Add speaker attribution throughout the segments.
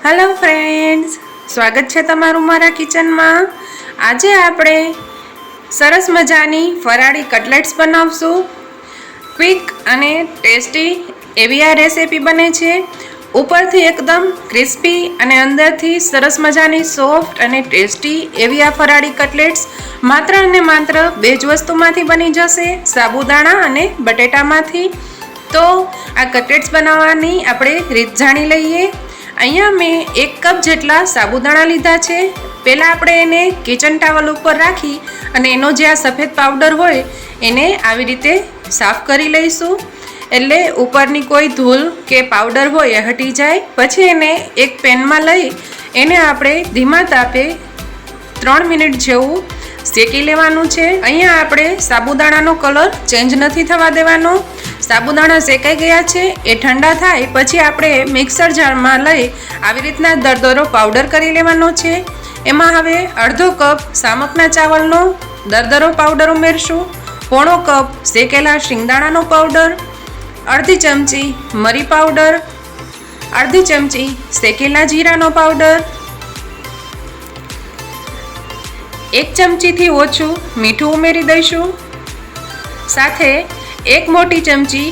Speaker 1: Hello friends, સ્વાગત છે તમારું મારા કિચનમાં। આજે આપણે સરસ મજાની ફરાળી કટલેટ્સ બનાવશું। ક્વિક અને ટેસ્ટી એવી આ રેસીપી બને છે। ઉપરથી એકદમ ક્રિસ્પી અને અંદરથી સરસ મજાની સોફ્ટ અને ટેસ્ટી એવી આ ફરાળી કટલેટ્સ માત્ર અને માત્ર બે જ વસ્તુમાંથી બની જશે, સાબુદાણા અને બટેટામાંથી। તો આ કટલેટ્સ બનાવવાની આપણે રીત જાણી લઈએ। અહીંયા મેં 1 કપ જેટલા સાબુદાણા લીધા છે। પહેલાં આપણે એને કિચન ટાવલ ઉપર રાખી અને એનો જે આ સફેદ પાવડર હોય એને આવી રીતે સાફ કરી લઈશું, એટલે ઉપરની કોઈ ધૂળ કે પાવડર હોય એ હટી જાય। પછી એને એક પેનમાં લઈ એને આપણે ધીમા તાપે 3 મિનિટ જેવું શેકી લેવાનું છે। અહીંયા આપણે સાબુદાણાનો કલર ચેન્જ નથી થવા દેવાનો। સાબુદાણા શેકાઈ ગયા છે, એ ઠંડા થાય પછી આપણે મિક્સર જારમાં લઈ આવી રીતના દરદરો પાવડર કરી લેવાનો છે। એમાં હવે અડધો કપ સામકના ચાવલનો દરદરો પાવડર ઉમેરશું, પોણો કપ શેકેલા શિંગદાણાનો પાવડર, અડધી ચમચી મરી પાવડર, અડધી ચમચી શેકેલા જીરાનો પાવડર, 1 ચમચીથી ઓછું મીઠું ઉમેરી દઈશું, સાથે 1 મોટી ચમચી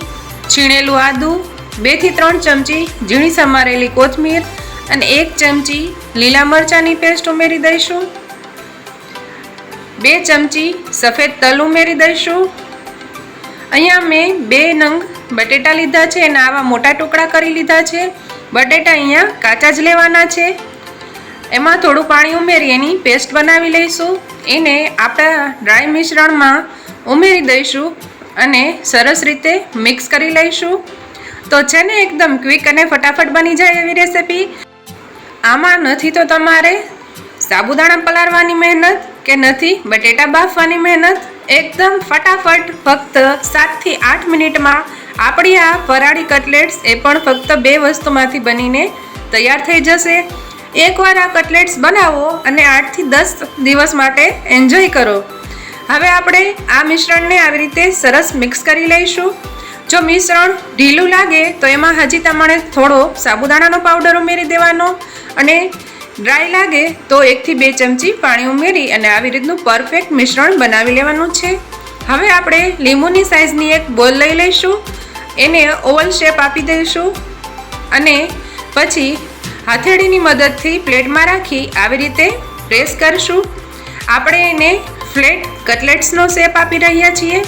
Speaker 1: છીણેલું આદું, 2 થી 3 ચમચી ઝીણી સમારેલી કોથમીર અને 1 ચમચી લીલા મરચાંની પેસ્ટ ઉમેરી દઈશું, 2 ચમચી સફેદ તલ ઉમેરી દઈશું। અહીંયા મેં 2 નંગ બટેટા લીધા છે અને આવા મોટા ટુકડા કરી લીધા છે। બટેટા અહીંયા કાચા જ લેવાના છે। એમાં થોડું પાણી ઉમેરી એની પેસ્ટ બનાવી લઈશું। એને આપણા ડ્રાય મિશ્રણમાં ઉમેરી દઈશું અને સરસ રીતે મિક્સ કરી લઈશું। તો છે ને એકદમ ક્વિક અને ફટાફટ બની જાય એવી રેસીપી। આમાં નથી તો તમારે સાબુદાણા પલાળવાની મહેનત કે નથી બટેટા બાફવાની મહેનત, એકદમ ફટાફટ ફક્ત 7 થી 8 મિનિટમાં આપણી આ ફરાળી કટલેટ્સ એ પણ ફક્ત 2 વસ્તુમાંથી બનીને તૈયાર થઈ જશે। એકવાર આ કટલેટ્સ બનાવો અને 8 થી 10 દિવસ માટે એન્જોય કરો। હવે આપણે આ મિશ્રણને આવી રીતે સરસ મિક્સ કરી લઈશું। જો મિશ્રણ ઢીલું લાગે તો એમાં હજી તમારે થોડો સાબુદાણાનો પાવડર ઉમેરી દેવાનો અને ડ્રાય લાગે તો 1 થી 2 ચમચી પાણી ઉમેરી અને આવી રીતનું પરફેક્ટ મિશ્રણ બનાવી લેવાનું છે। હવે આપણે લીંબુની સાઇઝની એક બોલ લઈ લઈશું, એને ઓવલ શેપ આપી દઈશું અને પછી હથેળીની મદદથી પ્લેટમાં રાખી આવી રીતે પ્રેસ કરશું। આપણે એને ફ્લેટ કટલેટ્સનો શેપ આપી રહ્યા છીએ।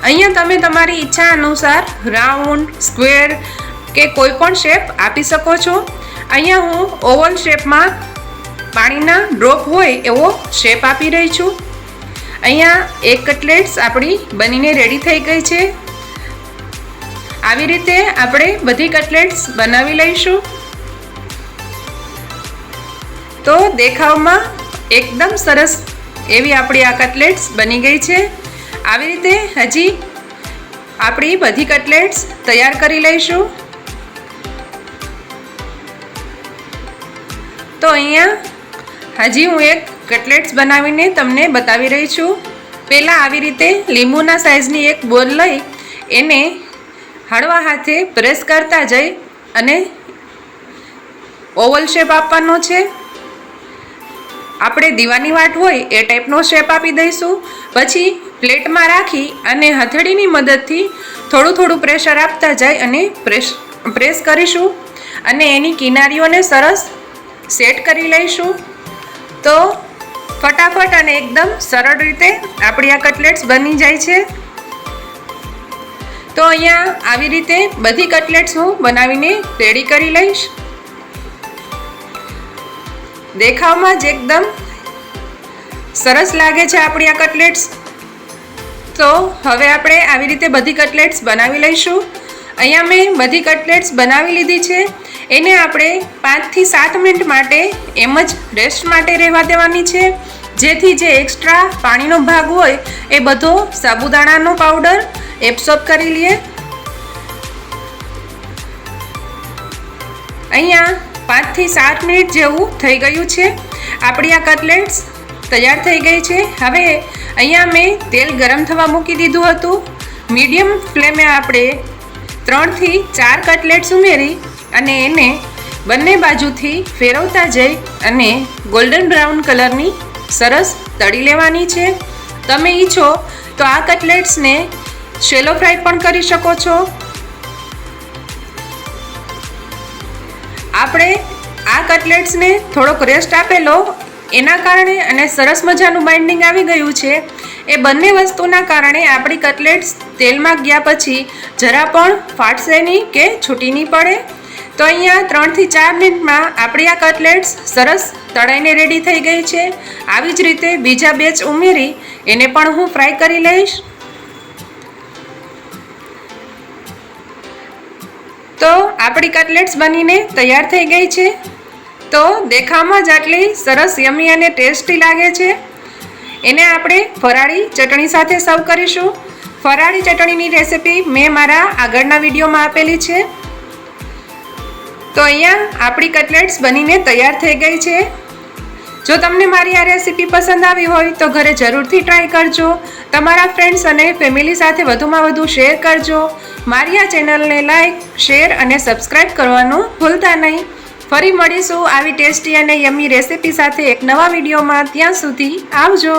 Speaker 1: અહીંયા તમે તમારી ઈચ્છા અનુસાર રાઉન્ડ, સ્ક્વેર કે કોઈ પણ શેપ આપી શકો છો। અહીંયા હું ઓવલ શેપમાં પાણીના ડ્રોપ હોય એવો શેપ આપી રહી છું। અહીંયા એક કટલેટ્સ આપણી બનીને રેડી થઈ ગઈ છે। આવી રીતે આપણે બધી કટલેટ્સ બનાવી લઈશું। તો દેખાવમાં એકદમ સરસ એવી આપણી આ કટલેટ્સ બની ગઈ છે। આવી રીતે હજી આપણી બધી કટલેટ્સ તૈયાર કરી લઈશું। તો અહીંયા હજી હું એક કટલેટ્સ બનાવીને તમને બતાવી રહી છું। પહેલાં આવી રીતે લીંબુના સાઇઝની એક બોલ લઈ એને હળવા હાથે પ્રેસ કરતા જઈ અને ઓવલ શેપ આપવાનો છે। આપણે દીવાની વાટ હોય એ ટાઈપનો શેપ આપી દઈશું। પછી પ્લેટમાં રાખી અને હથેળીની મદદથી થોડું થોડું પ્રેશર આપતા જાય અને પ્રેસ કરીશું અને એની કિનારીઓને સરસ સેટ કરી લઈશું। તો ફટાફટ અને એકદમ સરળ રીતે આપણી આ કટલેટ્સ બની જાય છે। તો અહીંયા આવી રીતે બધી કટલેટ્સ હું બનાવીને રેડી કરી લઈશ। દેખાવમાં જ એકદમ સરસ લાગે છે આપણી આ કટલેટ્સ। તો હવે આપણે આવી રીતે બધી કટલેટ્સ બનાવી લઈશું। અહીંયા મેં બધી કટલેટ્સ બનાવી લીધી છે। એને આપણે 5 થી 7 મિનિટ માટે એમ જ રેસ્ટ માટે રહેવા દેવાની છે, જેથી જે એક્સ્ટ્રા પાણીનો ભાગ હોય એ બધો સાબુદાણાનો પાવડર એબ્સોર્બ કરી લે। અહીંયા 5 થી 7 મિનિટ જેવું થઈ ગયું છે। આપણી આ કટલેટ્સ તૈયાર થઈ ગઈ છે। હવે અહીંયા મેં તેલ ગરમ થવા મૂકી દીધું હતું। મીડિયમ ફ્લેમે આપણે 3 થી 4 કટલેટ્સ ઉમેરી અને એને બંને બાજુથી ફેરવતા જઈ અને ગોલ્ડન બ્રાઉન કલરની સરસ તળી લેવાની છે. તમે ઈચ્છો તો આ કટલેટ્સને શેલો ફ્રાય પણ કરી શકો છો. આપણે આ કટલેટ્સને થોડોક રેસ્ટ આપેલો એના કારણે અને સરસ મજાનું બાઇન્ડિંગ આવી ગયું છે. એ બંને વસ્તુના કારણે આપણી કટલેટ્સ તેલમાં ગયા પછી જરા પણ ફાટશે નહીં કે છૂટી નહીં પડે. તો અહીંયા 3 થી 4 મિનિટમાં આપણી આ કટલેટ્સ સરસ તળાઈને રેડી થઈ ગઈ છે. આવી જ રીતે બીજા બેચ ઉમેરી એને પણ હું ફ્રાય કરી લઈશ. તો આપણી કટલેટ્સ બનીને તૈયાર થઈ ગઈ છે. તો દેખાવમાં જ આટલી સરસ યમી અને ટેસ્ટી લાગે છે. એને આપણે ફરાળી ચટણી સાથે સર્વ કરીશું. ફરાળી ચટણીની રેસિપી મેં મારા આગળના વિડીયોમાં આપેલી છે. તો અહીંયા આપણી કટલેટ્સ બનીને તૈયાર થઈ ગઈ છે. જો તમને મારી આ રેસિપી પસંદ આવી હોય તો ઘરે જરૂરથી ટ્રાય કરજો. તમારા ફ્રેન્ડ્સ અને ફેમિલી સાથે વધુમાં વધુ શેર કરજો. મારી આ ચેનલને લાઈક, શેર અને સબસ્ક્રાઈબ કરવાનું ભૂલતા નહીં. ફરી મળીશું આવી ટેસ્ટી અને યમી રેસિપી સાથે એક નવા વિડીયોમાં. ત્યાં સુધી આવજો.